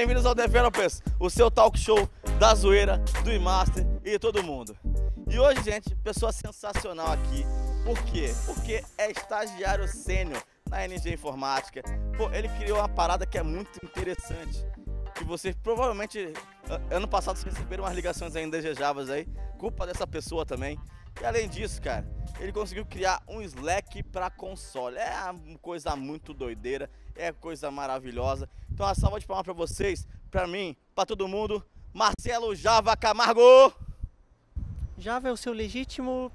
Bem-vindos ao Developers, o seu talk show da zoeira, do e-master e de todo mundo. E hoje, gente, pessoa sensacional aqui. Por quê? Porque é estagiário sênior na NG Informática. Pô, ele criou uma parada que é muito interessante. Que vocês provavelmente, ano passado, vocês receberam umas ligações aí indesejáveis aí. Culpa dessa pessoa também. E além disso, cara, ele conseguiu criar um Slack para console. É uma coisa muito doideira, é coisa maravilhosa. Então, uma salva de palmas para vocês, para mim, para todo mundo. Marcelo Java Camargo! Java é o seu legítimo...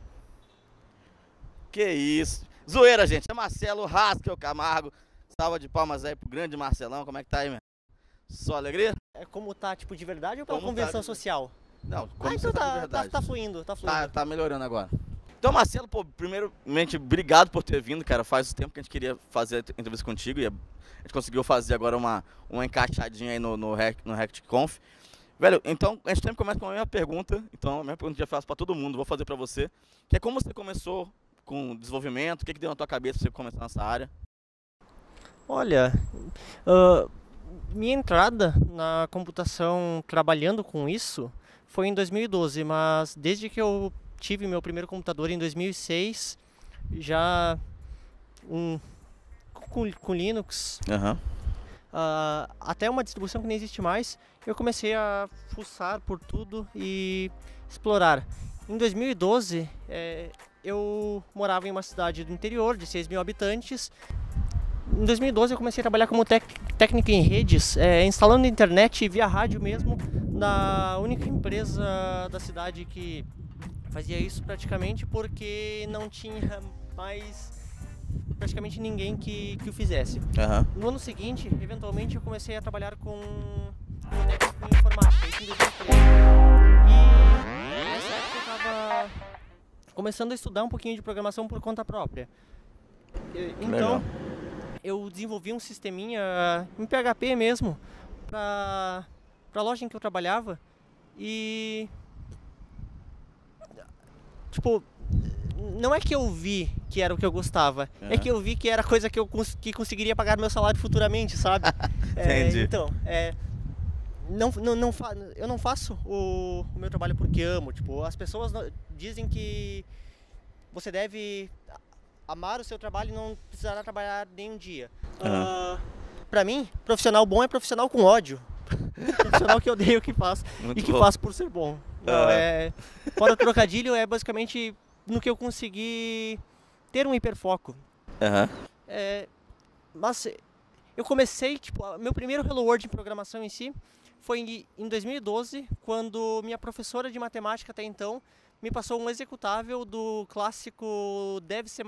Que isso! Zoeira, gente. É Marcelo Haskell Camargo. Salva de palmas aí pro grande Marcelão. Como é que tá aí, meu? Só alegria? É como tá, tipo, de verdade ou pela Como convenção tá, social? Não, como então você tá de verdade. tá fluindo, tá fluindo. Tá melhorando agora. Então, Marcelo, pô, primeiramente, obrigado por ter vindo, cara. Faz tempo que a gente queria fazer a entrevista contigo e a gente conseguiu fazer agora uma encaixadinha aí no RectConf. Velho, então, a gente sempre começa com a mesma pergunta. Então, a mesma pergunta que eu já faço pra todo mundo, vou fazer pra você. Que é como você começou com desenvolvimento, o que deu na tua cabeça pra você começar nessa área? Olha, minha entrada na computação trabalhando com isso foi em 2012, mas desde que eu tive meu primeiro computador em 2006, já com Linux, até uma distribuição que nem existe mais, eu comecei a fuçar por tudo e explorar. Em 2012, eu morava em uma cidade do interior de 6 mil habitantes. Em 2012 eu comecei a trabalhar como técnico em redes, instalando internet via rádio mesmo, na única empresa da cidade que fazia isso praticamente, porque não tinha mais praticamente ninguém que o fizesse. No ano seguinte, eventualmente, eu comecei a trabalhar com técnico em informática, isso em 2013. E nessa época eu estava começando a estudar um pouquinho de programação por conta própria. Então, eu desenvolvi um sisteminha em PHP mesmo, para a loja em que eu trabalhava. E, tipo, não é que eu vi que era o que eu gostava, é que eu vi que era coisa que eu conseguiria pagar meu salário futuramente, sabe? Entendi. Então, eu não faço o meu trabalho porque amo. Tipo, as pessoas dizem que você deve amar o seu trabalho e não precisará trabalhar nem um dia. Pra mim, profissional bom é profissional com ódio. Profissional que odeia o que faz e que faz por ser bom. Fora o trocadilho, é basicamente no que eu consegui ter um hiperfoco. Mas eu comecei, tipo, meu primeiro Hello World em programação em si foi em 2012, quando minha professora de matemática até então me passou um executável do clássico Dev C++.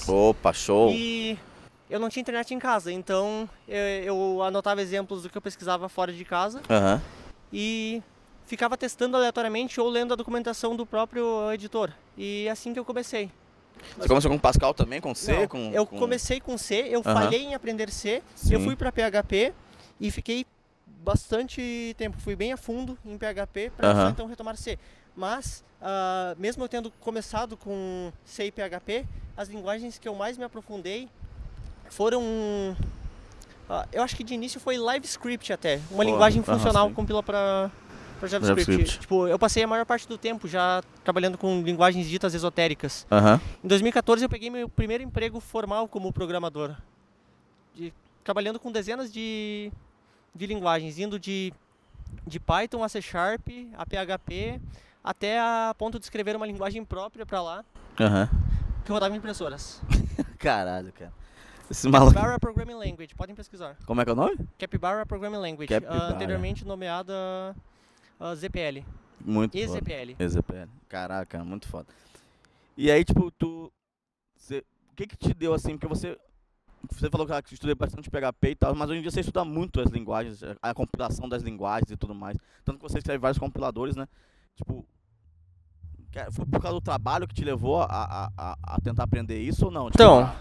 Opa, show! E eu não tinha internet em casa, então eu anotava exemplos do que eu pesquisava fora de casa e ficava testando aleatoriamente ou lendo a documentação do próprio editor. E assim que eu comecei. Você começou com Pascal também, com C? Eu comecei com C, eu falhei em aprender C, eu fui para PHP e fiquei bastante tempo, fui bem a fundo em PHP para então retomar C. Mas, mesmo eu tendo começado com C e PHP, as linguagens que eu mais me aprofundei foram... eu acho que de início foi LiveScript até, uma linguagem funcional que compila para JavaScript. Tipo, eu passei a maior parte do tempo já trabalhando com linguagens ditas esotéricas. Em 2014 eu peguei meu primeiro emprego formal como programador, trabalhando com dezenas de linguagens, indo de Python a C#, a PHP, até a ponto de escrever uma linguagem própria para lá, que rodava em impressoras. Caralho, cara. Esse maluco... Capybara Programming Language, podem pesquisar. Como é que é o nome? Capybara Programming Language, anteriormente nomeada ZPL. Muito EZPL. foda. EZPL. Caraca, muito foda. E aí, tipo, o que te deu assim, porque você falou que estudei bastante PHP e tal, mas hoje em dia você estuda muito as linguagens, a compilação das linguagens e tudo mais. Tanto que você escreve vários compiladores, né? Tipo, foi por causa do trabalho que te levou a tentar aprender isso ou não? Tipo, então,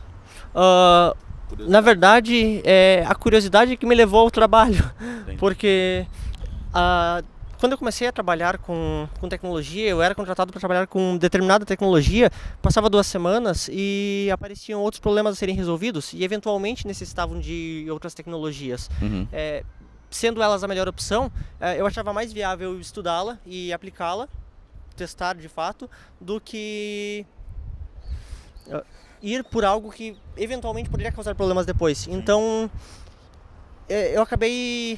na verdade, a curiosidade que me levou ao trabalho. Entendi. Porque quando eu comecei a trabalhar com tecnologia, eu era contratado para trabalhar com determinada tecnologia, passava 2 semanas e apareciam outros problemas a serem resolvidos e eventualmente necessitavam de outras tecnologias. sendo elas a melhor opção, eu achava mais viável estudá-la e aplicá-la, testar de fato, do que ir por algo que eventualmente poderia causar problemas depois. Então, eu acabei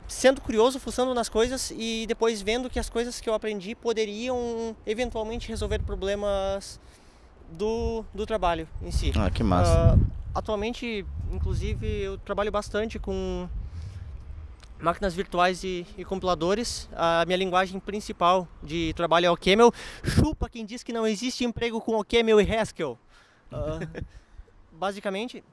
sendo curioso, fuçando nas coisas e depois vendo que as coisas que eu aprendi poderiam eventualmente resolver problemas do trabalho em si. Ah, que massa. Atualmente, inclusive, eu trabalho bastante com máquinas virtuais e compiladores. A minha linguagem principal de trabalho é o Camel. Chupa quem diz que não existe emprego com o Camel e Haskell. Basicamente,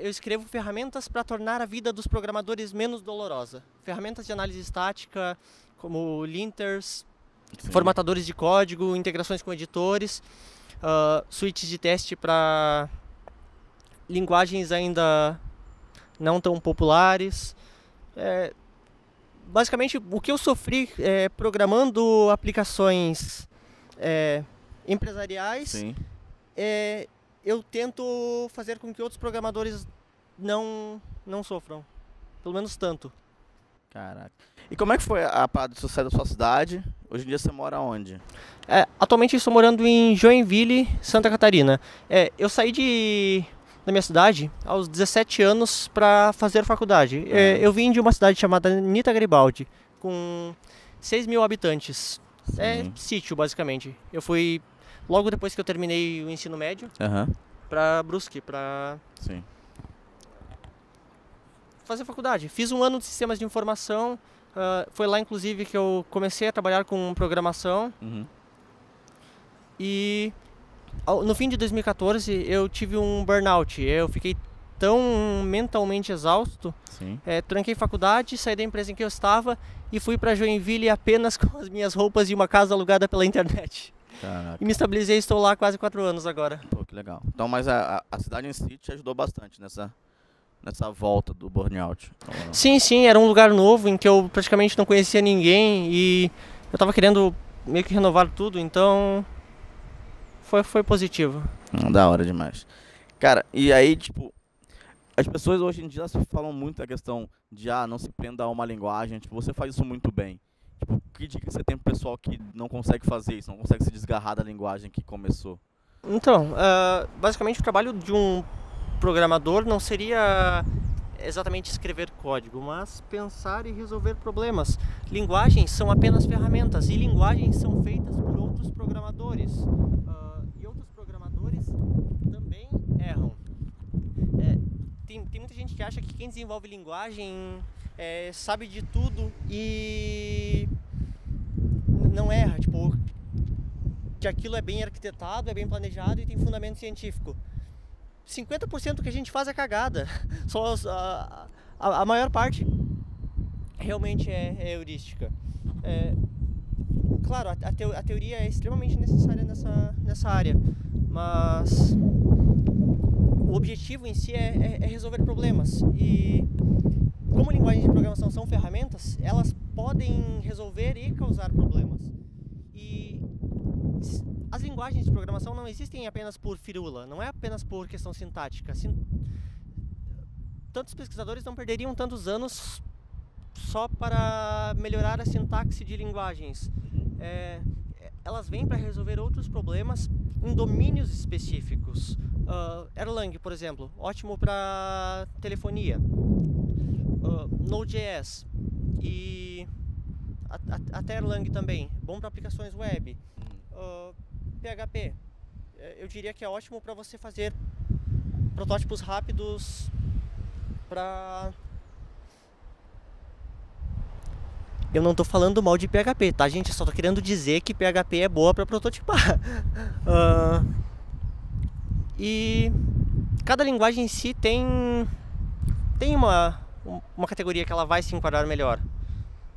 eu escrevo ferramentas para tornar a vida dos programadores menos dolorosa. Ferramentas de análise estática, como linters, formatadores de código, integrações com editores, suítes de teste para linguagens ainda não tão populares. Basicamente, o que eu sofri programando aplicações empresariais, Sim. Eu tento fazer com que outros programadores não sofram, pelo menos tanto. Caraca. E como é que foi a parada de sucesso da sua cidade? Hoje em dia você mora onde? Atualmente eu estou morando em Joinville, Santa Catarina. Eu saí da minha cidade aos 17 anos para fazer faculdade. Eu vim de uma cidade chamada Nita Garibaldi, com 6 mil habitantes. Sim. É sítio, basicamente. Eu fui logo depois que eu terminei o ensino médio para Brusque, para fazer faculdade. Fiz um ano de sistemas de informação. Foi lá, inclusive, que eu comecei a trabalhar com programação. E no fim de 2014 eu tive um burnout. Eu fiquei tão mentalmente exausto. Tranquei faculdade, saí da empresa em que eu estava e fui para Joinville apenas com as minhas roupas e uma casa alugada pela internet. Caraca. E me estabilizei, estou lá há quase 4 anos agora. Pô, que legal. Então, mas a cidade em si te ajudou bastante nessa volta do burnout? Sim, era um lugar novo em que eu praticamente não conhecia ninguém e eu estava querendo meio que renovar tudo, então foi positivo. Da hora demais. Cara, e aí, tipo, as pessoas hoje em dia falam muito a questão de, não se prenda a uma linguagem, tipo, você faz isso muito bem. Tipo, que dica você tem pro pessoal que não consegue fazer isso, não consegue se desgarrar da linguagem que começou? Então, basicamente o trabalho de um programador não seria exatamente escrever código, mas pensar e resolver problemas. Linguagens são apenas ferramentas e linguagens são feitas por outros programadores. E outros programadores também erram. Tem muita gente que acha que quem desenvolve linguagem sabe de tudo e não erra, tipo, que aquilo é bem arquitetado, é bem planejado e tem fundamento científico. 50% do que a gente faz é cagada, só a maior parte realmente é heurística. Claro, a teoria é extremamente necessária nessa área, mas o objetivo em si é resolver problemas. E como linguagens de programação são ferramentas, elas podem resolver e causar problemas. E as linguagens de programação não existem apenas por firula, não é apenas por questão sintática. Tantos pesquisadores não perderiam tantos anos só para melhorar a sintaxe de linguagens. Elas vêm para resolver outros problemas em domínios específicos. Erlang, por exemplo, ótimo para telefonia. Node.js e até Erlang também, bom para aplicações web. PHP, eu diria que é ótimo para você fazer protótipos rápidos para... Eu não estou falando mal de PHP, tá, gente? Eu só estou querendo dizer que PHP é boa para prototipar. E cada linguagem em si tem uma categoria que ela vai se enquadrar melhor.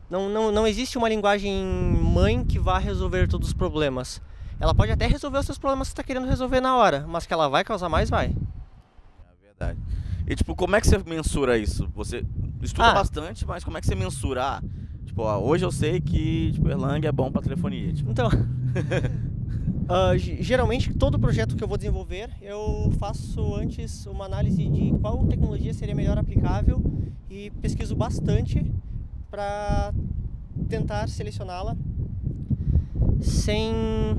Não existe uma linguagem mãe que vá resolver todos os problemas. Ela pode até resolver os seus problemas que você está querendo resolver na hora, mas que ela vai causar mais, vai. É verdade. E tipo, como é que você mensura isso? Você estuda bastante, mas como é que você mensura? Tipo, hoje eu sei que Erlang é bom para telefonia. Tipo. Então, geralmente todo projeto que eu vou desenvolver, eu faço antes uma análise de qual tecnologia seria melhor aplicável e pesquiso bastante para tentar selecioná-la sem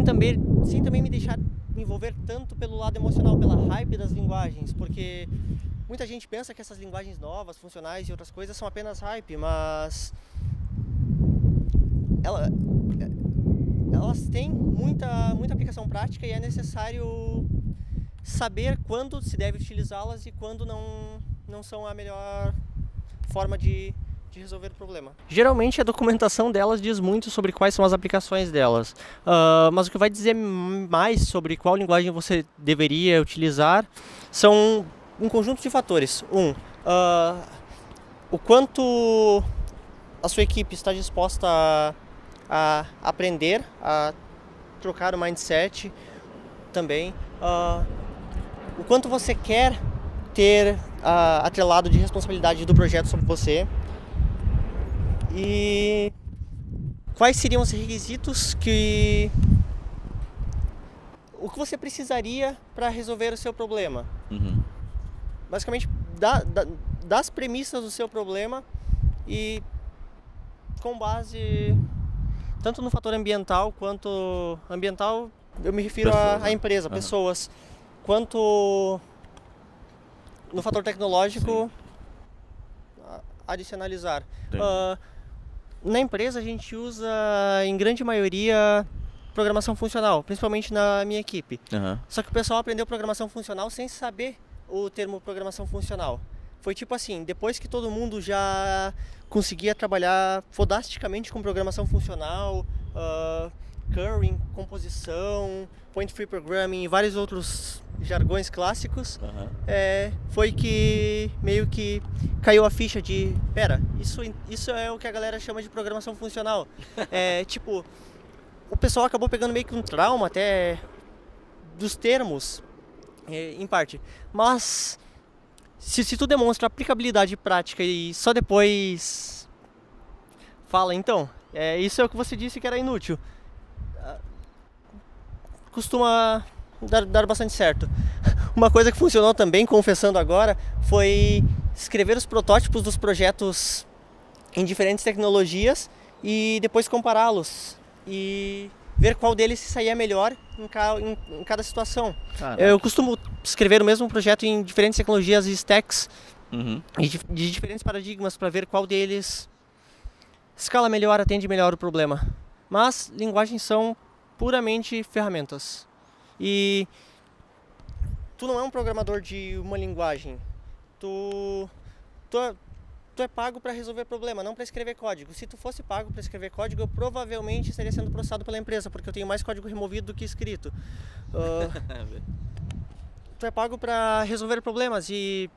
também me deixar envolver tanto pelo lado emocional, pela hype das linguagens, porque muita gente pensa que essas linguagens novas, funcionais e outras coisas são apenas hype, mas elas têm muita aplicação prática e é necessário saber quando se deve utilizá-las e quando não são a melhor forma de resolver o problema. Geralmente a documentação delas diz muito sobre quais são as aplicações delas, mas o que vai dizer mais sobre qual linguagem você deveria utilizar são um conjunto de fatores. O quanto a sua equipe está disposta a aprender, a trocar o mindset também, o quanto você quer ter atrelado de responsabilidade do projeto sobre você e quais seriam os requisitos o que você precisaria para resolver o seu problema. Basicamente das premissas do seu problema e com base tanto no fator ambiental quanto ambiental, eu me refiro à empresa, pessoas, quanto no fator tecnológico. Adicionalizar. Na empresa a gente usa em grande maioria programação funcional, principalmente na minha equipe. Só que o pessoal aprendeu programação funcional sem saber o termo programação funcional. Foi tipo assim, depois que todo mundo já conseguia trabalhar fodasticamente com programação funcional, currying, composição, point free programming e vários outros jargões clássicos, foi que meio que caiu a ficha de, isso é o que a galera chama de programação funcional. Tipo, o pessoal acabou pegando meio que um trauma até dos termos, em parte, mas se tu demonstra aplicabilidade prática e só depois fala, então, isso é o que você disse que era inútil, costuma dar bastante certo. Uma coisa que funcionou também, confessando agora, foi escrever os protótipos dos projetos em diferentes tecnologias e depois compará-los e ver qual deles se saía melhor em cada situação. Caraca. Eu costumo escrever o mesmo projeto em diferentes tecnologias e stacks de diferentes paradigmas para ver qual deles escala melhor, atende melhor o problema. Mas linguagens são puramente ferramentas. E tu não é um programador de uma linguagem. Tu é pago para resolver problema, não para escrever código. Se tu fosse pago para escrever código, eu provavelmente estaria sendo processado pela empresa, porque eu tenho mais código removido do que escrito. Tu é pago para resolver problemas e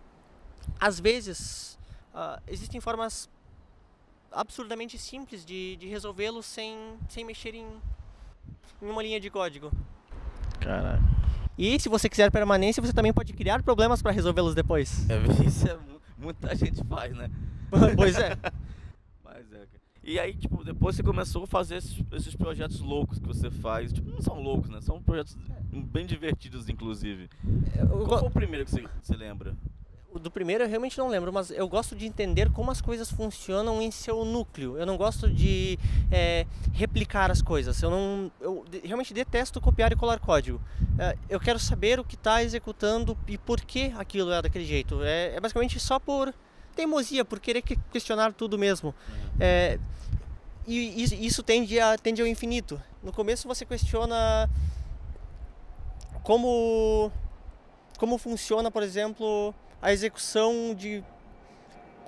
às vezes existem formas absurdamente simples de resolvê-los sem mexer em uma linha de código. Caraca. E se você quiser permanência, você também pode criar problemas para resolvê-los depois. Isso muita gente faz, né? Pois é. Mas e aí, tipo, depois você começou a fazer esses projetos loucos que você faz. Tipo, não são loucos, né? São projetos bem divertidos, inclusive. Qual foi o primeiro que você lembra? Do primeiro eu realmente não lembro, mas eu gosto de entender como as coisas funcionam em seu núcleo. Eu não gosto de replicar as coisas. Eu realmente detesto copiar e colar código. Eu quero saber o que está executando e por que aquilo é daquele jeito. É basicamente só por teimosia, por querer questionar tudo mesmo. E isso tende ao infinito. No começo você questiona como funciona, por exemplo, a execução de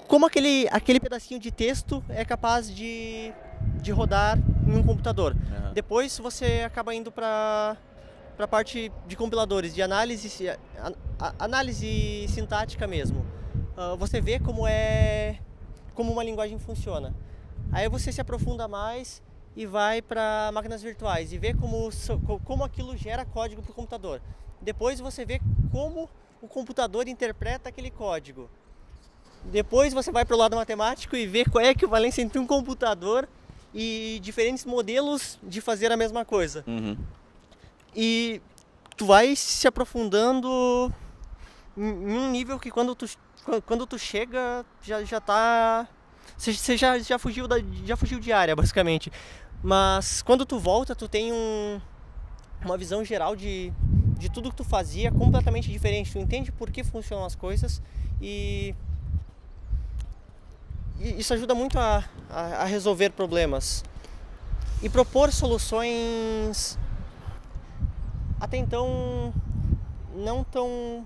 como aquele pedacinho de texto é capaz de rodar em um computador. Depois você acaba indo para a parte de compiladores, de análise sintática mesmo. Você vê como uma linguagem funciona. Aí você se aprofunda mais e vai para máquinas virtuais e vê como aquilo gera código para o computador. Depois você vê como o computador interpreta aquele código. Depois você vai para o lado matemático e vê qual é a equivalência entre um computador e diferentes modelos de fazer a mesma coisa. E tu vai se aprofundando em um nível que quando tu quando tu chega, já tá... Você já fugiu de área, basicamente. Mas quando tu volta, tu tem uma visão geral de tudo que tu fazia completamente diferente. Tu entende por que funcionam as coisas e isso ajuda muito a resolver problemas e propor soluções até então não tão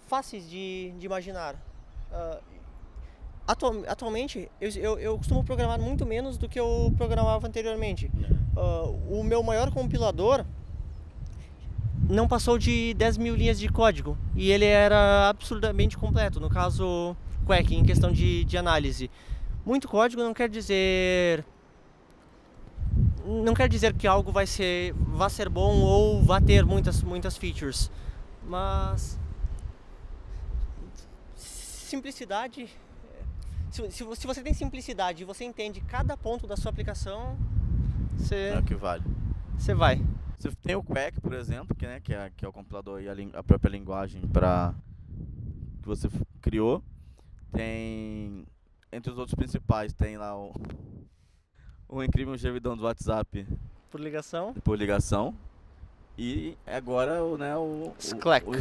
fáceis de imaginar. Atualmente, eu costumo programar muito menos do que eu programava anteriormente. O meu maior compilador não passou de 10 mil linhas de código e ele era absurdamente completo, no caso Quack, em questão de análise. Muito código não quer dizer que algo vai ser bom ou vai ter muitas features, mas simplicidade. Se você tem simplicidade e você entende cada ponto da sua aplicação, É o que vale. Você vai. Você tem o Quack, por exemplo, que é o compilador e a própria linguagem que você criou. Tem, entre os outros principais, tem lá o incrível servidão do WhatsApp Por ligação. E agora o Slack. o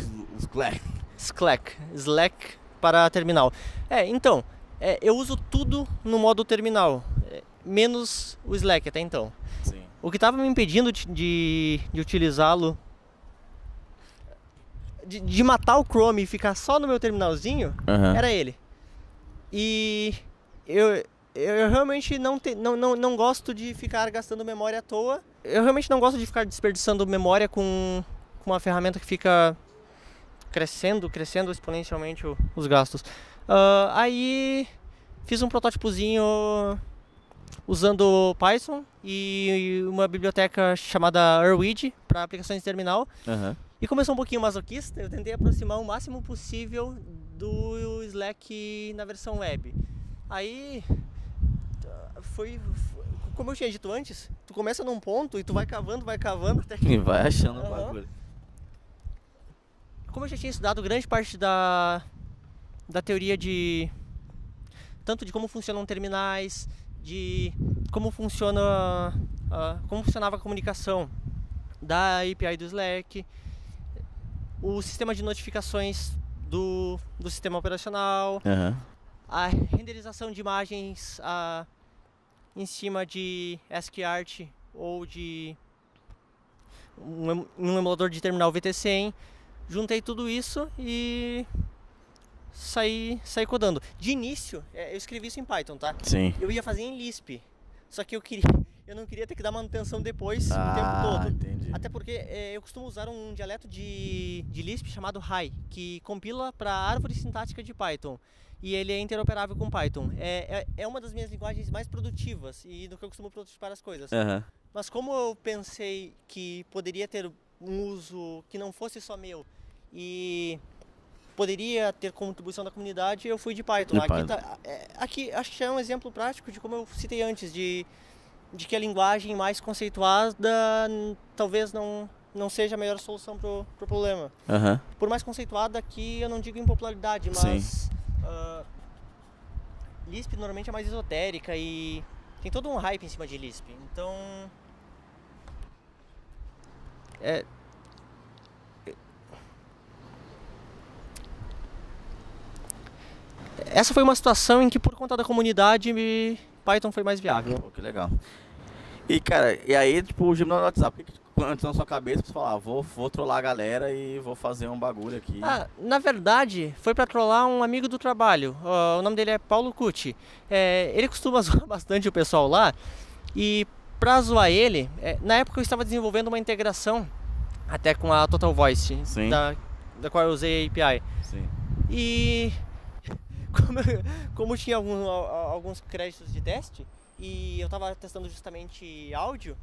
Slack para terminal. Então, eu uso tudo no modo terminal, menos o Slack até então. Sim. O que estava me impedindo de utilizá-lo, de matar o Chrome e ficar só no meu terminalzinho, era ele. E eu realmente não gosto de ficar gastando memória à toa. Eu realmente não gosto de ficar desperdiçando memória com uma ferramenta que fica crescendo exponencialmente os gastos. Aí fiz um protótipozinho usando Python e uma biblioteca chamada Erwid para aplicações de terminal. E começou um pouquinho masoquista, eu tentei aproximar o máximo possível do Slack na versão web. Aí, como eu tinha dito antes, tu começa num ponto e tu vai cavando até que... E vai achando o bagulho. Como eu já tinha estudado grande parte da teoria tanto de como funcionam terminais, de como funcionava a comunicação da API do Slack, o sistema de notificações do sistema operacional, a renderização de imagens em cima de ASCII-Art ou de um emulador de terminal VT100. Juntei tudo isso e saí codando. De início, eu escrevi isso em Python, tá? Sim. Eu ia fazer em Lisp, só que eu não queria ter que dar manutenção depois o tempo todo. Entendi. Até porque eu costumo usar um dialeto de Lisp chamado High, que compila para a árvore sintática de Python. E ele é interoperável com Python. É uma das minhas linguagens mais produtivas e do que eu costumo prototipar as coisas. Mas como eu pensei que poderia ter um uso que não fosse só meu e poderia ter contribuição da comunidade, eu fui de Python. Aqui acho que já é um exemplo prático de como eu citei antes, de que a linguagem mais conceituada talvez não seja a melhor solução pro problema. Por mais conceituada aqui eu não digo em popularidade, mas Lisp normalmente é mais esotérica e tem todo um hype em cima de Lisp. Então essa foi uma situação em que, por conta da comunidade, Python foi mais viável. Pô, que legal. E, cara, aí, tipo, o Gemini no WhatsApp, o que entrou na sua cabeça pra você falar, vou trollar a galera e vou fazer um bagulho aqui? Na verdade, foi pra trollar um amigo do trabalho. O nome dele é Paulo Cucci. Ele costuma zoar bastante o pessoal lá. E pra zoar ele, na época eu estava desenvolvendo uma integração até com a Total Voice, da qual eu usei a API. Sim. E como tinha alguns créditos de teste e eu estava testando justamente áudio,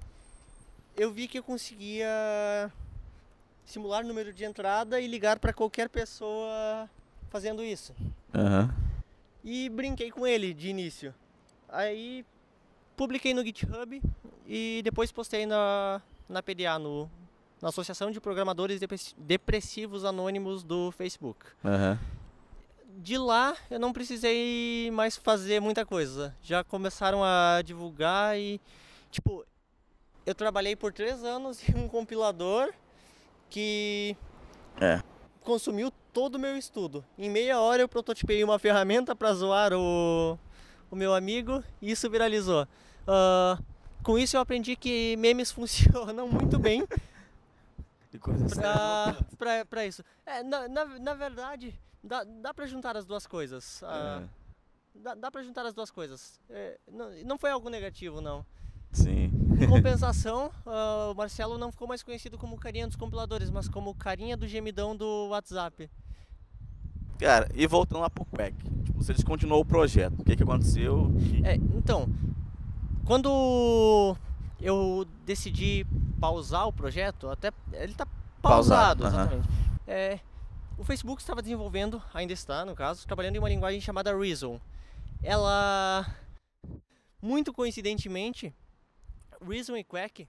eu vi que eu conseguia simular o número de entrada e ligar para qualquer pessoa fazendo isso. E brinquei com ele de início. Aí publiquei no GitHub e depois postei na PDA, na Associação de Programadores Depressivos Anônimos do Facebook. de lá eu não precisei mais fazer muita coisa. Já começaram a divulgar e, tipo, eu trabalhei por 3 anos em um compilador que consumiu todo o meu estudo. Em meia hora eu prototipei uma ferramenta para zoar o meu amigo e isso viralizou. Com isso eu aprendi que memes funcionam muito bem para isso. Na verdade, dá para juntar as duas coisas. Dá para juntar as duas coisas. Não foi algo negativo, não. Sim. Em compensação, o Marcelo não ficou mais conhecido como carinha dos compiladores, mas como carinha do gemidão do WhatsApp. Cara, e voltando lá pro Quack, tipo, você descontinuou o projeto, o que aconteceu? Então, quando eu decidi pausar o projeto, até ele tá pausado, exatamente. O Facebook estava desenvolvendo, ainda está no caso, trabalhando em uma linguagem chamada Reason. Ela, muito coincidentemente, Reason e Quack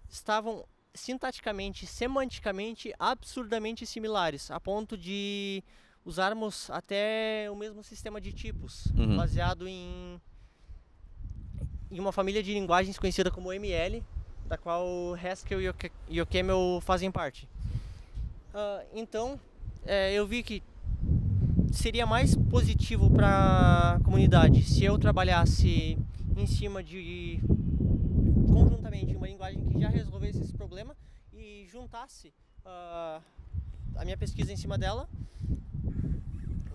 estavam sintaticamente, semanticamente, absurdamente similares, a ponto de usarmos até o mesmo sistema de tipos, baseado em uma família de linguagens conhecida como ML, da qual Haskell e o Camel fazem parte. Então, eu vi que seria mais positivo para a comunidade se eu trabalhasse em cima de conjuntamente uma linguagem que já resolvesse esse problema e juntasse a minha pesquisa em cima dela,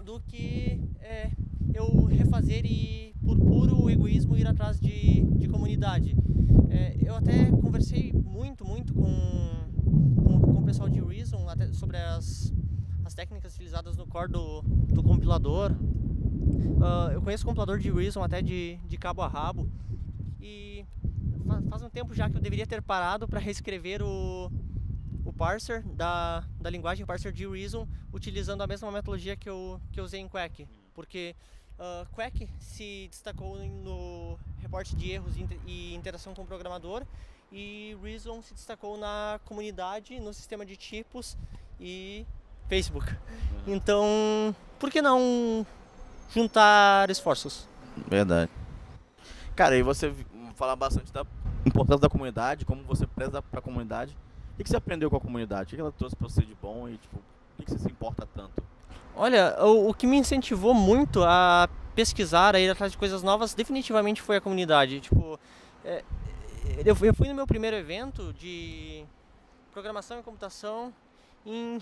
do que eu refazer e por puro egoísmo ir atrás de comunidade. Eu até conversei muito com o pessoal de Reason até sobre as técnicas utilizadas no core do compilador. Eu conheço o compilador de Reason até de cabo a rabo e faz um tempo já que eu deveria ter parado para reescrever o parser da linguagem, o parser de Reason, utilizando a mesma metodologia que eu usei em Quack, porque Quack se destacou no reporte de erros e interação com o programador, e Reason se destacou na comunidade, no sistema de tipos e Facebook. Então, por que não juntar esforços? Verdade. Cara, e você fala bastante da importância da comunidade, como você preza pra comunidade. O que você aprendeu com a comunidade? O que ela trouxe pra você de bom e tipo, por que você se importa tanto? Olha, o que me incentivou muito a pesquisar, a ir atrás de coisas novas, definitivamente foi a comunidade. Tipo, eu fui no meu primeiro evento de programação e computação em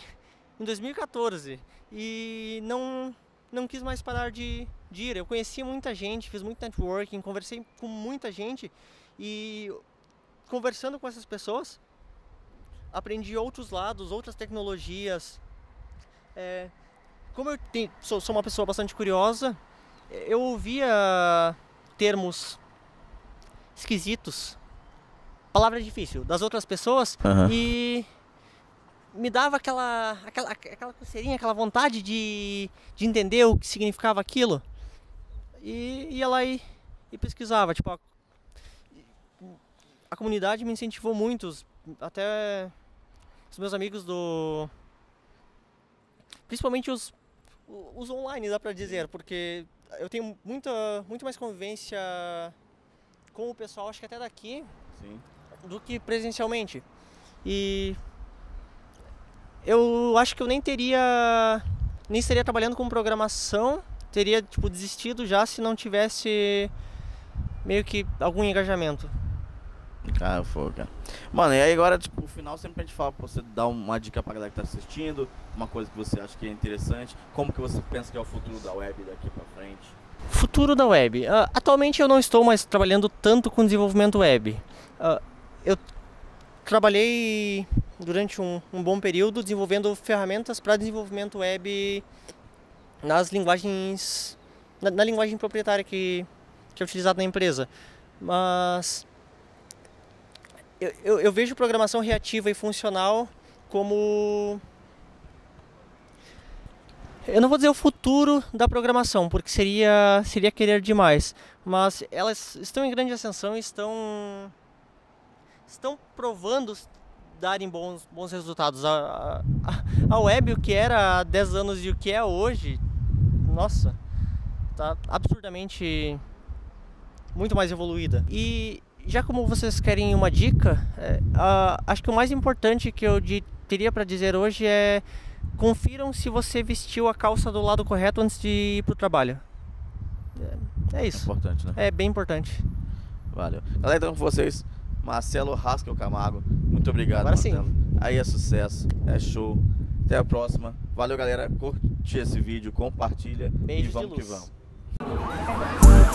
2014 e não quis mais parar de ir. Eu conheci muita gente, fiz muito networking, conversei com muita gente e conversando com essas pessoas, aprendi outros lados, outras tecnologias. Como eu sou uma pessoa bastante curiosa, eu ouvia termos esquisitos, palavra difícil, das outras pessoas e me dava aquela coceirinha, aquela vontade de entender o que significava aquilo. E ia lá e pesquisava. Tipo, a comunidade me incentivou muito, até os meus amigos principalmente os online, dá pra dizer, porque eu tenho muito mais convivência com o pessoal, acho que até daqui, Sim. do que presencialmente. E eu acho que eu nem estaria trabalhando com programação, teria tipo desistido já se não tivesse meio que algum engajamento. Cara, foi, cara. Mano, e aí agora, tipo, no final sempre a gente fala pra você dar uma dica pra galera que tá assistindo, uma coisa que você acha que é interessante, como que você pensa que é o futuro da web daqui pra frente? Futuro da web. Atualmente eu não estou mais trabalhando tanto com desenvolvimento web. Eu trabalhei durante um bom período desenvolvendo ferramentas para desenvolvimento web nas linguagens, na linguagem proprietária que é utilizada na empresa. Mas eu vejo programação reativa e funcional como... Eu não vou dizer o futuro da programação, porque seria querer demais, mas elas estão em grande ascensão e estão provando darem bons resultados. A web, o que era há 10 anos e o que é hoje, nossa, tá absurdamente muito mais evoluída. E já como vocês querem uma dica, acho que o mais importante que eu teria para dizer hoje é: confiram se você vestiu a calça do lado correto antes de ir pro trabalho. É isso. É importante, né? É bem importante. Valeu. Galera, então com vocês, Marcelo Haskell Camargo. Muito obrigado, Agora Marcelo. sim. Aí é sucesso, é show. Até a próxima. Valeu, galera. Curte esse vídeo, compartilha Beijo e vamos de que luz. vamos.